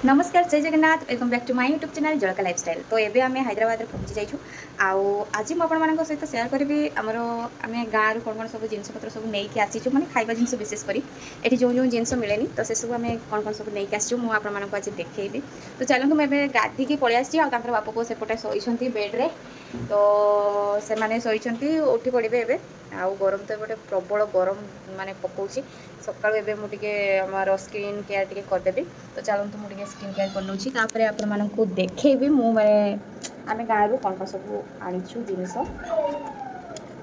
नमस्कार जय Jagannath welcome back to my YouTube channel जड़का लाइफस्टाइल। तो एबे आम हैदराबाद पहुँची जाइछु। आज मुझे सहित सेयार करी आमर आम गाँव कौन कौन सब जिनपतर सब नहीं आसीचु माने खाइबा जिनस विशेषकर ये जो जो जिनस मिले तो से सब आम कौन कौन सब नहीं आसीचु मुझे आज देखी। तो चलतु मुझे गाधिकी पलि आसी बापा को सेपटे शोती बेड्रे तो से मैंने शोती उठी पड़े ए गरम तो एपटे प्रबल गरम माने पकाउछि सकाळु एबे मु टिके हमर स्किन केयर टिके करदेबी। तो चलतु मुझे स्किन केयर कर नौछि तापर आपण मानकु देखेबी मु माने आमे गाँव कौन कौन सब आनीछु जिनस।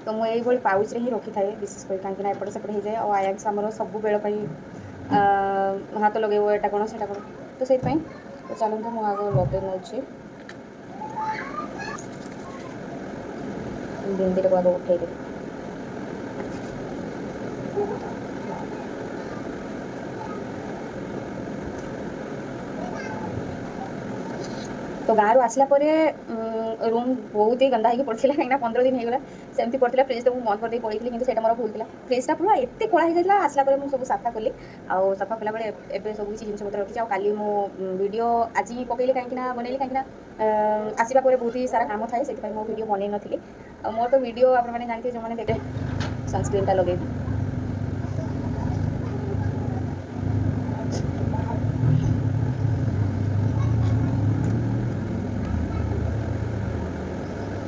तो मुझे ये पाउच रे ही रखी थाए विशेष कर कहीं एपटे सेपटे हो जाए और आयाक्स आमर सब बेल हाथ लगे एटा कौन से कौन तो से तो चलतु मु आग लगे नौछि बिंदी को आग उठेदेवी। तो गाँव आसला रूम बहुत ही गंदा होगी पड़ा कहीं 15 दिन होगा सेमती पड़ा फ्रिज तो मुझे बंद करदे पड़ी कि मोर भूल था फ्रिजटा पूरा एत कला हो जाता आसला मुझे सब साफा कली आउ सफा कला बेले सब किसी जिन पतर रखी काली मो वीडियो आज पकईली कहीं बनैली कहीं आसवा बहुत ही सारा काम थाए से मो वीडियो बनई नी मोर तो वीडियो आपने जानते जो मैंने देखे सनस्क्रीनटा लगे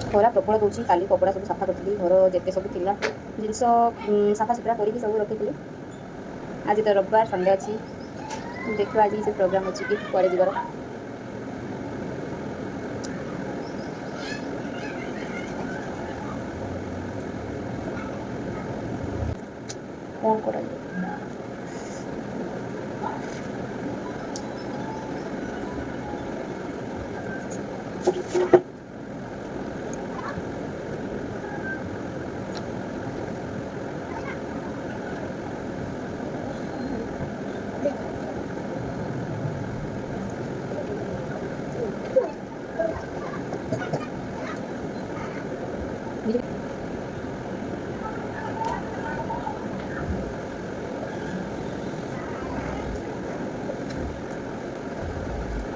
खरा प्रबल दूसरी काली कपड़ा सब सफा करी घर जिते सब थी जिनस सफा सुतरा करके सब रखी। आज तो रविवार संडे अच्छी देखो आज से प्रोग्राम अच्छी कि कुआड़े जीवार कौन कर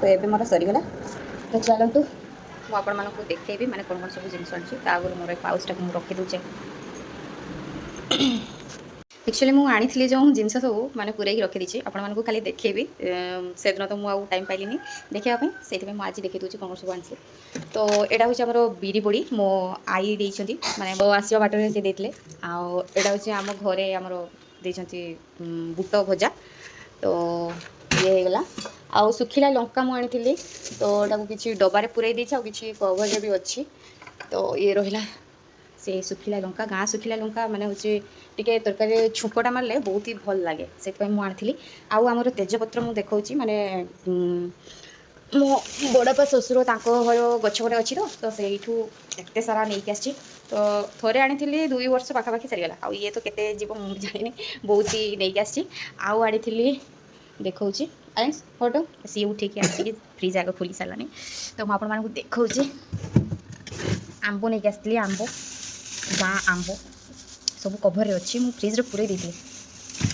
तो ये मोर सरीगला। तो चलतु मुझे आपको देखी मैंने कौन कौन सब जिन आगे मोर पाउचटा मुझे रखी दूचे। एक्चुअली मुझे आनी जो जिनस सब मैंने पूरे रखी दीची आपको खाली देखेबी से दिन तो मुझे टाइम पाइलिनी देखापी से आज देखी दूसरी कौन सब आनी। तो यहाँ हूँ आमर बिरी बड़ी मो आई देती माने आसवा बाटर से देते आटा हूँ आम घरे आमर देती बुट भजा तो ये होगला आउ सुखिला लंका मु आनी तो ताको किसी डबारे पूरे देती आ कि कवर भी अच्छी तो ये रहा से सुखिला लंका गाँ सुखिला लंका माने हूँ टिके तरकारी छुंकटा मारे बहुत ही भल लगे से आनी आमर तेजपत्र मुझे देखा माने मो बड़पा शशुर घर गछ गोटे अच्छी तो से एत सारा नहीं आसी तो थोड़े आनी 2 वर्ष पाखापाखि सरीगला आ ये तो केते जीव मुझे जानी बहुत ही नहीं आसी आउ आनी देखा फोटो सी उठे आसिक फ्रिज आग खोली सारानी। तो मुझे आपको देखा आंब नहीं आसती आंब गाँ आंब सब कभर अच्छी मुझे फ्रिज पूरे देती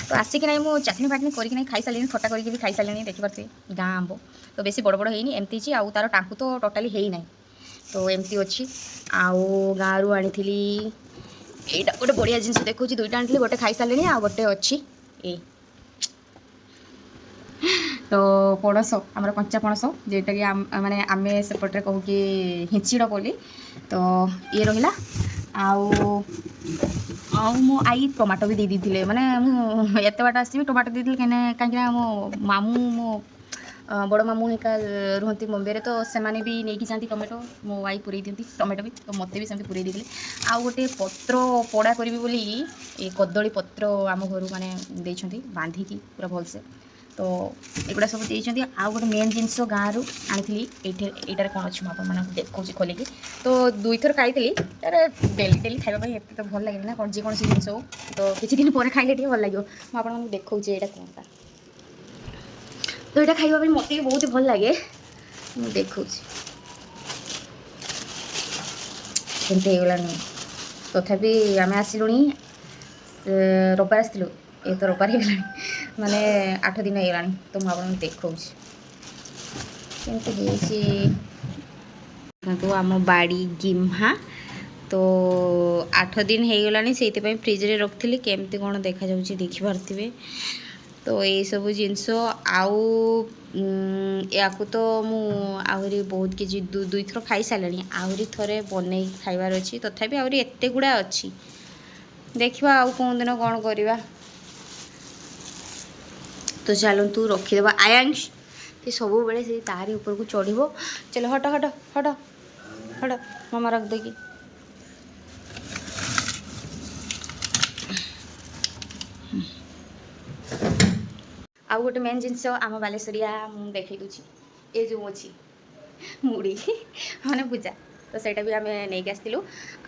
तो आसिक ना मुझे चाटनी फाटनी करके खाई सारे खटा करके खाई सारे देखिपे गाँ आंब तो बेसी बड़ बड़ है एमती आउ तार टाँकू तो टोटाली है ना तो एमती अच्छी आउ गाँव रू आनी यहाँ गोटे बढ़िया जिन देखो 2टा आनी गोटे खाई सारे आ गोटे अच्छी ए तो पणस आमर कंचा पणस जेटा कि माने आमे सेपटे कहू कि हिंचिड़ बोली तो ये रहा आउ मो आई टमाटो भी दे दी माने एत बाट आसवि टमाटो देती कहीं मो मामू मो बड़ मामू हिका रुहती बम्बे तो से भी नहीं जाती टमाटो मो आई पूरे दिखती टमाटो भी तो मत भी सेमती पूरे देते आउ गोटे पत्र पड़ा करी बोली ये कदली पत्र आम घर माने देइछंती बांधिकी पूरा भलसे तो एगुड़ा सब देइछंती आउ गोटे मेन जिनस गाँव आनी एटार कौन अच्छी मुझे देखा खोलिकी तो 2 थर खाई डेली डेली खाइबा एत तो भल लगे ना कौन जेको जिन हो तो किसी दिन पर खाइले भल लगे मुझे देखा यहाँ कौन तो यहाँ खाइबा मत भी बहुत भल लगे देखा होगलानी तथापि आम आसलु रविवार आसलु ये तो रविवार होगला माने 8 दिन होगला तो मुझे देखा କେମିତି ହେଇଛି ଦେଖନ୍ତୁ ଆମ ବାଡ଼ି ଗିମ୍ହା। ତ 8 ଦିନ ହେଇଗଲାଣି, ସେଇଥିପାଇଁ ଫ୍ରିଜରେ ରଖିଥିଲି। କେମିତି କ'ଣ ଦେଖାଯାଉଛି ଦେଖିପାରୁଥିବେ। ତ ଏଇସବୁ ଜିନିଷ ଆଉ ୟାକୁ ତ ମୁଁ ଆହୁରି ବହୁତ କିଛି ଦୁଇଥର ଖାଇସାରିଲିଣି। ଆହୁରି ଥରେ ବନେଇକି ଖାଇବାର ଅଛି। ତଥାପି ଆହୁରି ଏତେ ଗୁଡ଼ା ଅଛି, ଦେଖିବା ଆଉ କେଉଁ ଦିନ କ'ଣ କରିବା। ତ ଚାଲନ୍ତୁ ରଖିଦେବା। ଆୟାଂଶ ସେ ସବୁବେଳେ ସେ ତାରି ଉପରକୁ ଚଢ଼ିବ। ଚାଲ ହଟ ହଟ ହଟ ହଟ ମାମା ରଖିଦେଇକି। ଆଉ ଗୋଟେ ମେନ୍ ଜିନିଷ ଆମ ବାଲେଶ୍ୱରିଆ ମୁଁ ଦେଖାଇ ଦେଉଛି। ଏ ଯେଉଁ ଅଛି ମୁଢ଼ି ମାନେ ପୂଜା, ତ ସେଇଟା ବି ଆମେ ନେଇକି ଆସିଥିଲୁ।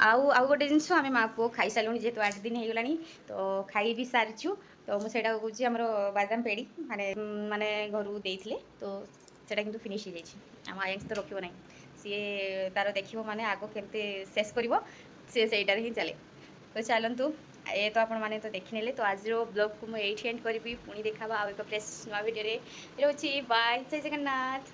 ଆଉ ଗୋଟେ ଜିନିଷ ଆମେ ମା ପୁଅ ଖାଇସାରିଲୁଣି, ଯେହେତୁ 8 ଦିନ ହେଇଗଲାଣି ତ ଖାଇ ବି ସାରିଛୁ। ତ ମୁଁ ସେଇଟା କହୁଛି ଆମର ବାଦାମ ପେଡ଼ି ମାନେ ଘରୁ ଦେଇଥିଲେ, ତ ସେଇଟା କିନ୍ତୁ ଫିନିଶ୍ ହେଇଯାଇଛି। ଆମ ଆୟାଂଶ ତ ରଖିବ ନାହିଁ, ସିଏ ତାର ଦେଖିବ ମାନେ ଆଗ କେମିତି ଶେଷ କରିବ, ସିଏ ସେଇଟାରେ ହିଁ ଚାଲେ। ତ ଚାଲନ୍ତୁ, ଏ ତ ଆପଣମାନେ ତ ଦେଖିନେଲେ। ତ ଆଜିର ବ୍ଲଗ୍କୁ ମୁଁ ଏଇଠି ଏଣ୍ଡ କରିବି। ପୁଣି ଦେଖାବା ଆଉ ଏକ ଫ୍ରେଶ୍ ନୂଆ ଭିଡ଼ିଓରେ। ରହୁଛି, ବାଏ, ଜୟ ଜଗନ୍ନାଥ।